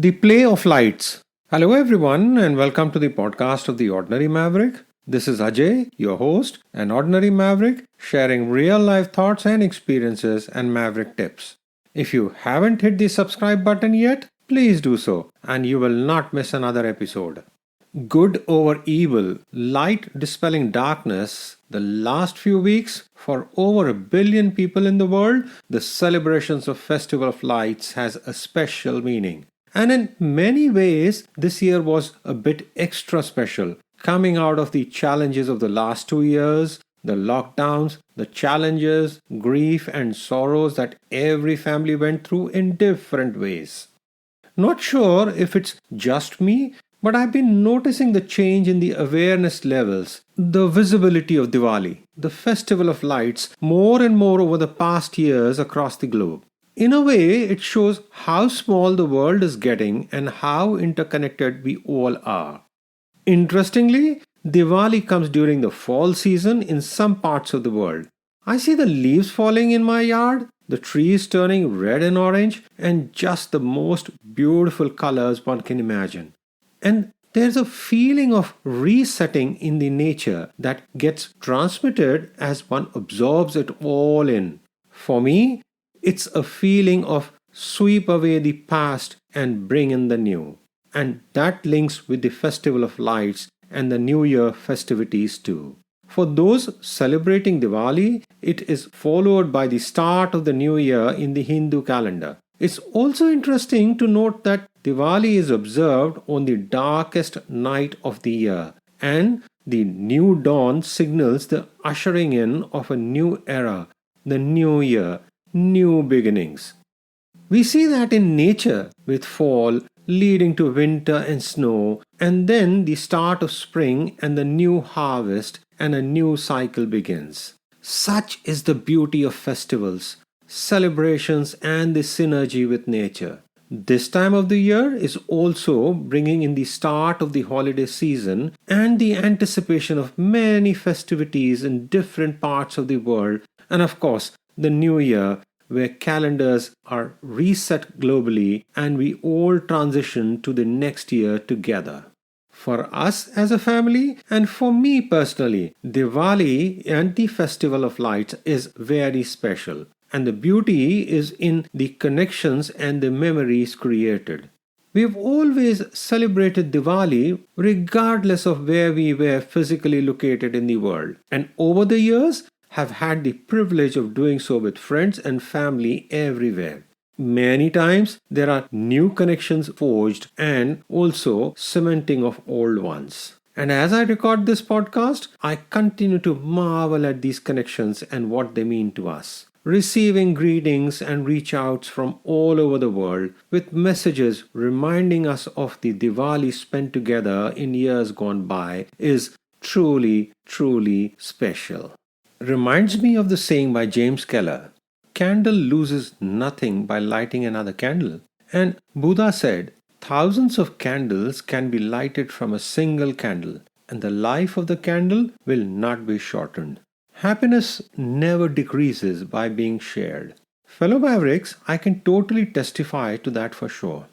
The Play of Lights. Hello, everyone, and welcome to the podcast of The Ordinary Maverick. This is Ajay, your host, an ordinary maverick, sharing real life thoughts and experiences and maverick tips. If you haven't hit the subscribe button yet, please do so, and you will not miss another episode. Good over evil, light dispelling darkness. The last few weeks, for over 1 billion people in the world, the celebrations of Festival of Lights has a special meaning. And in many ways, this year was a bit extra special, coming out of the challenges of the last 2 years, the lockdowns, the challenges, grief, and sorrows that every family went through in different ways. Not sure if it's just me, but I've been noticing the change in the awareness levels, the visibility of Diwali, the Festival of Lights, more and more over the past years across the globe. In a way, it shows how small the world is getting and how interconnected we all are. Interestingly, Diwali comes during the fall season in some parts of the world. I see the leaves falling in my yard, the trees turning red and orange, and just the most beautiful colors one can imagine. And there's a feeling of resetting in the nature that gets transmitted as one absorbs it all in. For me, it's a feeling of sweep away the past and bring in the new. And that links with the Festival of Lights and the New Year festivities too. For those celebrating Diwali, it is followed by the start of the New Year in the Hindu calendar. It's also interesting to note that Diwali is observed on the darkest night of the year, and the new dawn signals the ushering in of a new era, the new year, new beginnings. We see that in nature with fall leading to winter and snow, and then the start of spring and the new harvest, and a new cycle begins. Such is the beauty of festivals, celebrations, and the synergy with nature. This time of the year is also bringing in the start of the holiday season and the anticipation of many festivities in different parts of the world, and of course, the new year, where calendars are reset globally and we all transition to the next year together. For us as a family, and for me personally, Diwali and the Festival of Lights is very special. And the beauty is in the connections and the memories created. We've always celebrated Diwali regardless of where we were physically located in the world. And over the years, have had the privilege of doing so with friends and family everywhere. Many times there are new connections forged and also cementing of old ones. And as I record this podcast, I continue to marvel at these connections and what they mean to us. Receiving greetings and reach outs from all over the world with messages reminding us of the Diwali spent together in years gone by is truly, truly special. Reminds me of the saying by James Keller, "Candle loses nothing by lighting another candle." And Buddha said, "Thousands of candles can be lighted from a single candle, and the life of the candle will not be shortened." Happiness never decreases by being shared. Fellow Mavericks, I can totally testify to that for sure.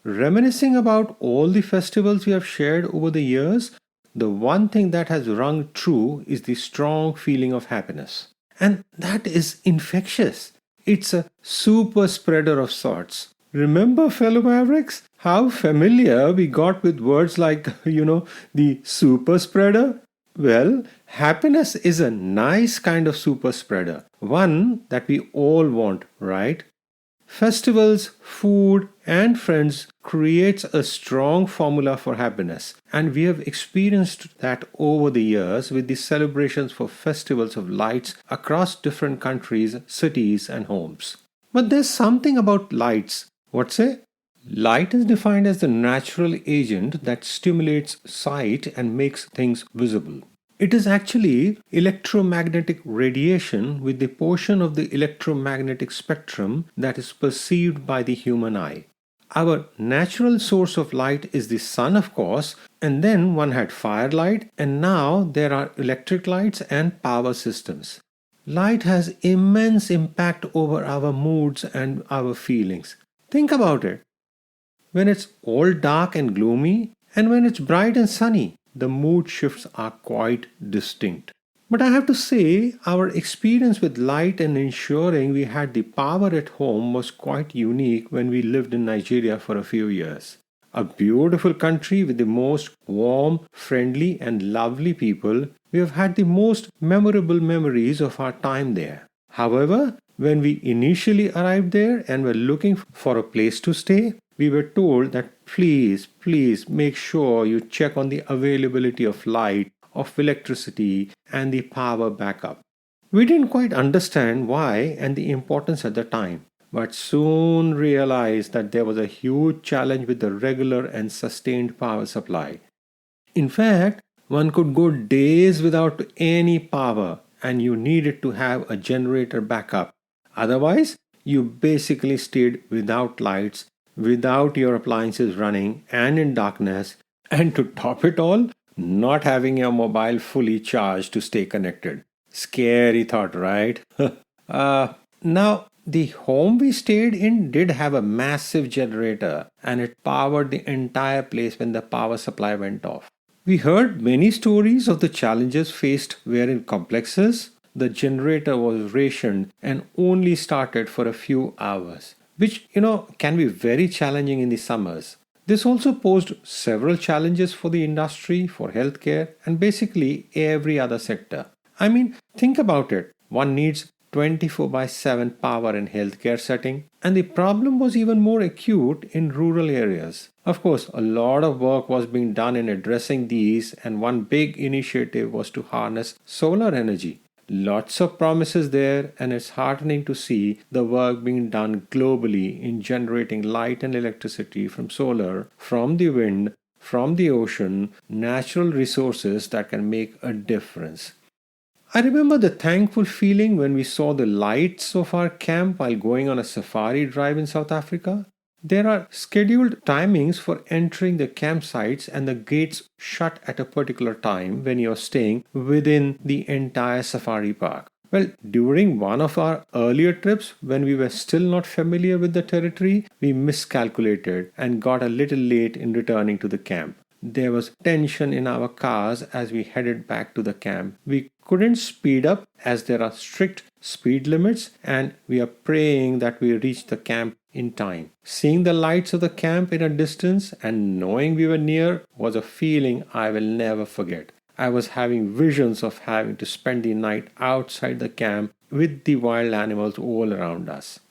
Reminiscing about all the festivals we have shared over the years, the one thing that has rung true is the strong feeling of happiness. And that is infectious. It's a super spreader of sorts. Remember, fellow Mavericks, how familiar we got with words like, the super spreader? Well, happiness is a nice kind of super spreader, one that we all want, right? Festivals, food, and friends creates a strong formula for happiness, and we have experienced that over the years with the celebrations for festivals of lights across different countries, cities, and homes. But there's something about lights. What say? Light is defined as the natural agent that stimulates sight and makes things visible. It is actually electromagnetic radiation with the portion of the electromagnetic spectrum that is perceived by the human eye. Our natural source of light is the sun, of course, and then one had firelight, and now there are electric lights and power systems. Light has immense impact over our moods and our feelings. Think about it. when it's all dark and gloomy, and when it's bright and sunny. The mood shifts are quite distinct. But I have to say, our experience with light and ensuring we had the power at home was quite unique when we lived in Nigeria for a few years. A beautiful country with the most warm, friendly, and lovely people, we have had the most memorable memories of our time there. However, when we initially arrived there and were looking for a place to stay, we were told that please make sure you check on the availability of light, of electricity, and the power backup. We didn't quite understand why and the importance at the time, but soon realized that there was a huge challenge with the regular and sustained power supply. In fact, one could go days without any power and you needed to have a generator backup. Otherwise, you basically stayed without lights, without your appliances running, and in darkness, and to top it all, not having your mobile fully charged to stay connected. Scary thought, right? Now, the home we stayed in did have a massive generator and it powered the entire place when the power supply went off. We heard many stories of the challenges faced where in complexes the generator was rationed and only started for a few hours, which can be very challenging in the summers. This also posed several challenges for the industry, for healthcare, and basically every other sector. I mean, think about it. One needs 24 by 7 power in healthcare setting, and the problem was even more acute in rural areas. Of course, a lot of work was being done in addressing these, and one big initiative was to harness solar energy. Lots of promises there, and it's heartening to see the work being done globally in generating light and electricity from solar, from the wind, from the ocean, natural resources that can make a difference. I remember the thankful feeling when we saw the lights of our camp while going on a safari drive in South Africa. There are scheduled timings for entering the campsites, and the gates shut at a particular time when you're staying within the entire safari park. Well, during one of our earlier trips, when we were still not familiar with the territory, we miscalculated and got a little late in returning to the camp. There was tension in our cars as we headed back to the camp. We couldn't speed up as there are strict speed limits, and we are praying that we reach the camp in time. Seeing the lights of the camp in a distance and knowing we were near was a feeling I will never forget. I was having visions of having to spend the night outside the camp with the wild animals all around us.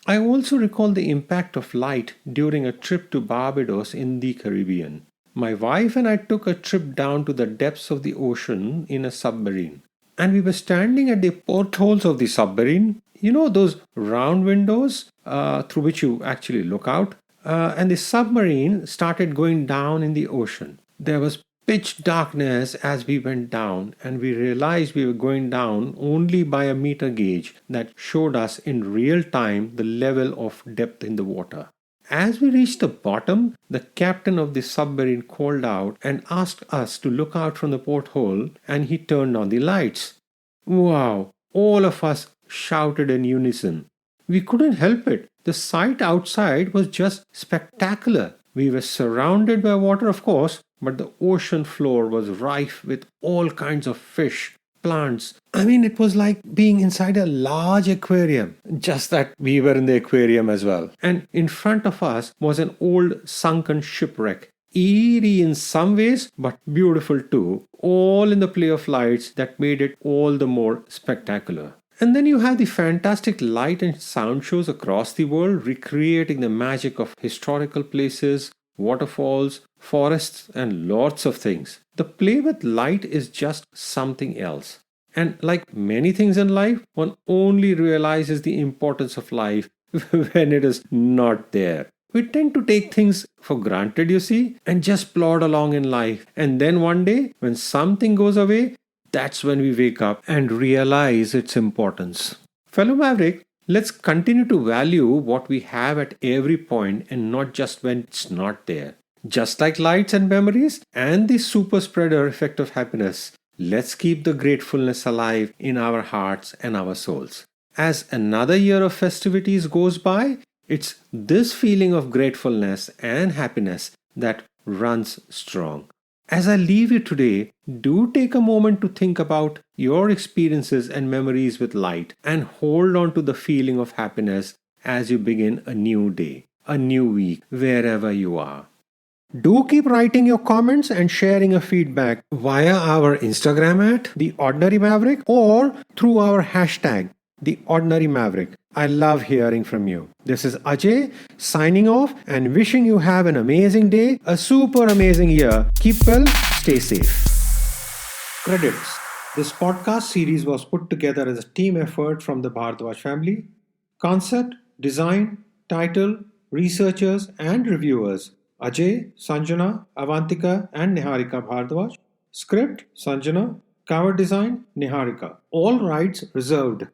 I also recall the impact of light during a trip to Barbados in the Caribbean. My wife and I took a trip down to the depths of the ocean in a submarine. And we were standing at the portholes of the submarine. You know those round windows through which you actually look out? And the submarine started going down in the ocean. There was pitch darkness as we went down, and we realized we were going down only by a meter gauge that showed us in real time the level of depth in the water. As we reached the bottom, the captain of the submarine called out and asked us to look out from the porthole, and he turned on the lights. Wow! All of us shouted in unison. We couldn't help it. The sight outside was just spectacular. We were surrounded by water, of course, but the ocean floor was rife with all kinds of fish, plants. I mean, it was like being inside a large aquarium, just that we were in the aquarium as well. And in front of us was an old sunken shipwreck, eerie in some ways, but beautiful too, all in the play of lights that made it all the more spectacular. And then you have the fantastic light and sound shows across the world recreating the magic of historical places, waterfalls, forests, and lots of things. The play with light is just something else. And like many things in life, one only realizes the importance of life when it is not there. We tend to take things for granted, you see, and just plod along in life. And then one day, when something goes away, that's when we wake up and realize its importance. Fellow Maverick, let's continue to value what we have at every point and not just when it's not there. Just like lights and memories and the super spreader effect of happiness, let's keep the gratefulness alive in our hearts and our souls. As another year of festivities goes by, It's this feeling of gratefulness and happiness that runs strong. As I leave you today, do take a moment to think about your experiences and memories with light and hold on to the feeling of happiness as you begin a new day, a new week, wherever you are. Do keep writing your comments and sharing your feedback via our Instagram at The Ordinary Maverick or through our hashtag The Ordinary Maverick. I love hearing from you. This is Ajay signing off and wishing you have an amazing day, a super amazing year. Keep well, stay safe. Credits. This podcast series was put together as a team effort from the Bhardwaj family. Concept, design, title, researchers and reviewers Ajay, Sanjana, Avantika and Niharika Bhardwaj. Script, Sanjana. Cover design, Niharika. All rights reserved.